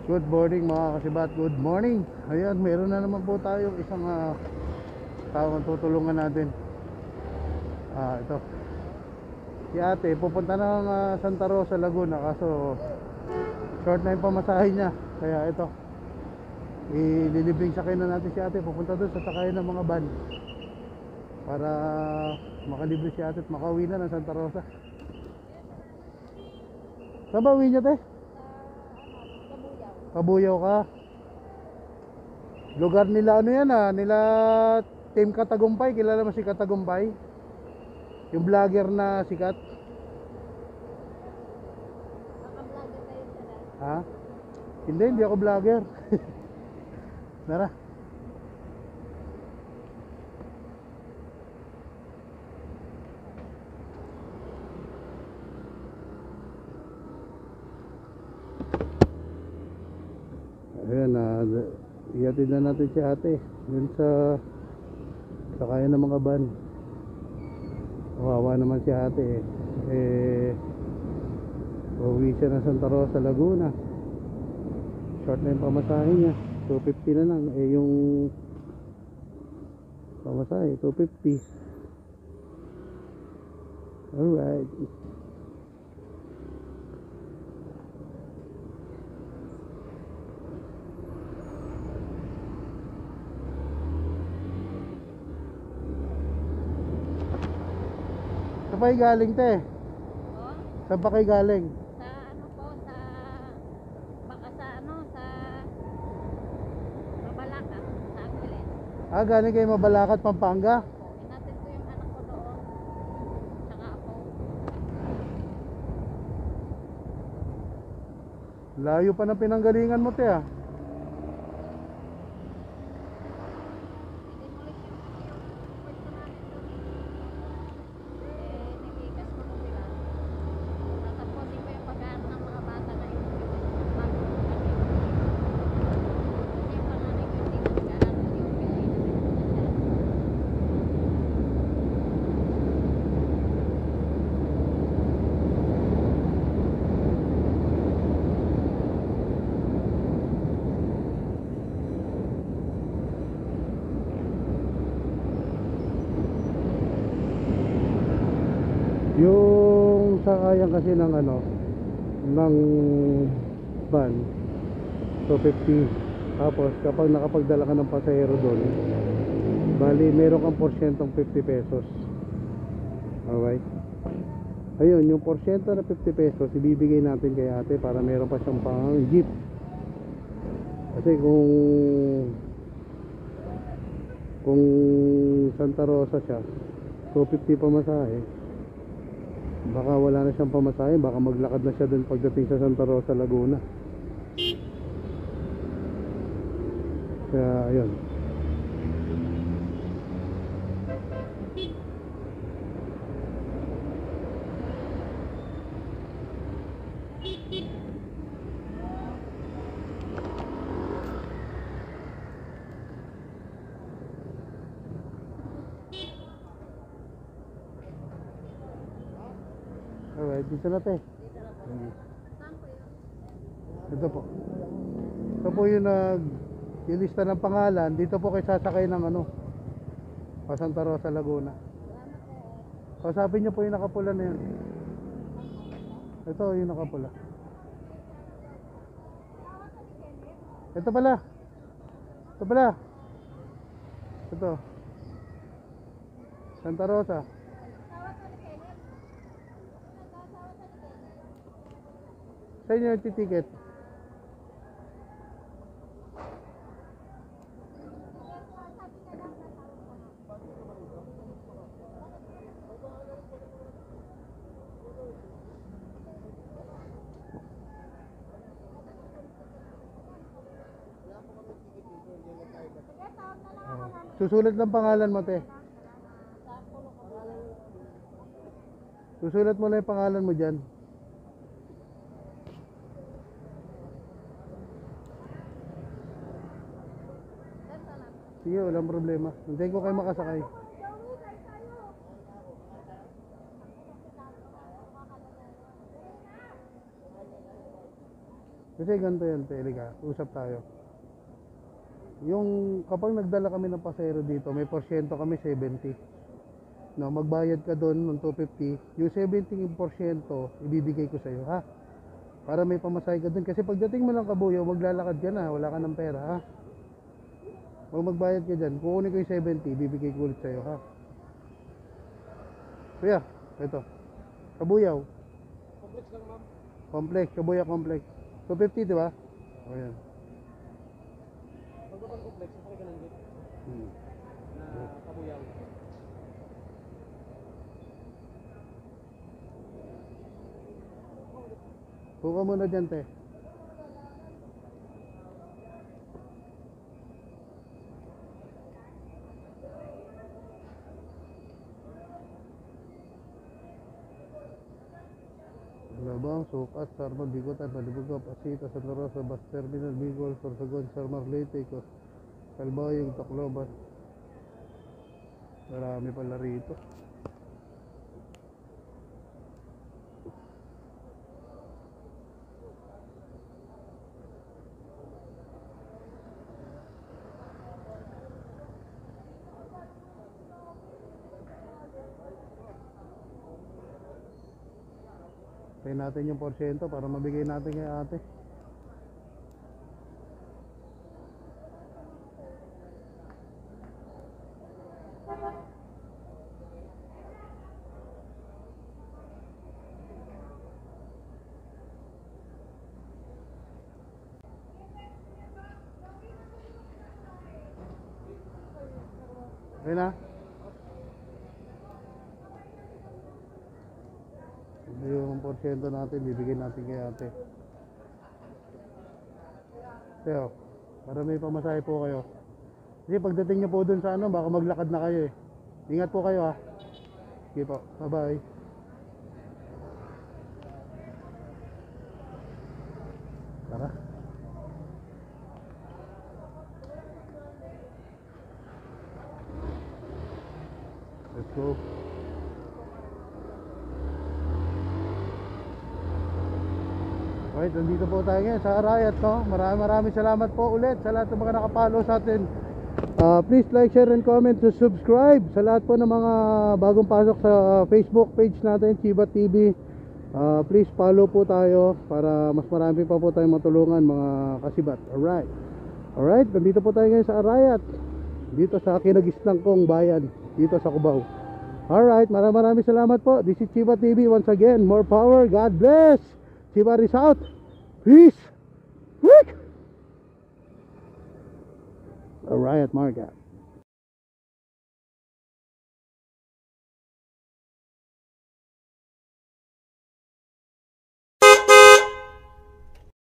Good morning mga kasibat, good morning. Ayan, meron na naman po tayong isang taong tutulungan natin. Ito, si ate pupunta ng Santa Rosa, Laguna. Kaso short na yung pamasahe niya. Kaya ito, ililibing sakay na natin si ate. Pupunta doon sa sakayan ng mga van para makalibre si ate at makauwi na ng Santa Rosa. Saan ba uwi niya, te? Kabuyaw ka. Lugar nila ano yan nila Team Katagumpay. Kilala mo si Katagumpay? Yung vlogger na sikat. Ha? Hindi ako vlogger. Nara. Ayan, ihatid na natin si ate yun sa kaya ng mga van. Kawawa naman si ate uuwi siya ng Santa Rosa, Laguna. Short na yung pamasahe niya, 250 na lang. Yung pamasahe 250. Alright. Saan pa kayo galing, te? Oh? Saan pa kayo galing? Sa ano po, baka sa Mabalacat, sa Angeles. Galing kayo Mabalacat, Pampanga? Inatid ko yung anak ko doon, saka ako. Layo pa ng pinanggalingan mo, te Hindi mo ulit yung pwesto namin doon. Nagigas ko nung bilang. Tatapusin ko yung pag-aaral ng mga bata na yung bago kami. Kasi yung panganay ko hindi na nag-aaral yung Yung sakayan kasi ng ng van 250. Tapos kapag nakapagdala ka ng pasahero doon, bali meron kang porsyentong 50 pesos. Alright. Ayun, yung porsyento na 50 pesos ibibigay natin kay ate para meron pa siyang pang jeep. Kasi kung Santa Rosa siya 250 pamasahe, baka wala na siyang pamasahe, baka maglakad na siya dun pagdating sa Santa Rosa, Laguna. Kaya ayun. Alright, dito na te. Saan po yun? Ito po. Ito po yung ilista ng pangalan. Dito po kayo sasakay ng pa Santa Rosa, Laguna. Kausapin niyo po yung nakapula na yan. Ito yung nakapula. Ito pala. Ito pala. Ito. Santa Rosa. Sa inyo yung ticket. Susulat lang pangalan mo, te. Susulat mo lang yung pangalan mo dyan. Sige, walang problema. Hintayin ko kayo makasakay. Kasi ganito yan, Pelika, usap tayo. Yung kapag nagdala kami ng pasahero dito, may porsyento kami 70. No, magbayad ka doon ng 250. Yung 70% ibibigay ko sa iyo, ha? Para may pamasahe ka doon. Kasi pagdating mo ng Kabuyaw, maglalakad ka na, wala ka ng pera, ha? Huwag magbayad ka dyan. Kukunin ko yung 70, ibibigay ko ulit sa iyo, ha? Kuya, ito. Kabuyaw. Complex lang, ma'am. Complex, Kabuyaw Complex. 250, di ba? O yan. Pagkakang complex, sakay ka ng jeep na Kabuyaw. Buka muna dyan, te. Labang, Sukat, Sarmal, Bigotan, Palibugap, Asita, Santa Rosa, Bus Terminal, Bicol, Sorsogon, Samar, Leyte, Calbayog, Tacloban. Marami pala rito. Pay natin yung porsyento para mabigay natin kay ate. Okay na? Yung porsyento natin, bibigyan natin kay ate. Teo, para may pamasahe po kayo. Kasi pagdating nyo po dun sa ano, baka maglakad na kayo eh. Ingat po kayo, ha. Sige po, bye bye. Tara. Let's go. Alright, nandito po tayo ngayon sa Arayat, no? Maraming salamat po ulit sa lahat ng mga nakapalo sa atin. Please like, share, and comment to subscribe sa lahat po ng mga bagong pasok sa Facebook page natin, Chibat TV. Please follow po tayo para mas marami pa po tayong matulungan, mga kasibat. Alright, nandito po tayo ngayon sa Arayat, dito sa kinagislang kong bayan, dito sa Cubao. Alright, maraming salamat po. This is Chibat TV once again. More power, God bless. Chibat is out. Peace. Alright, Marga.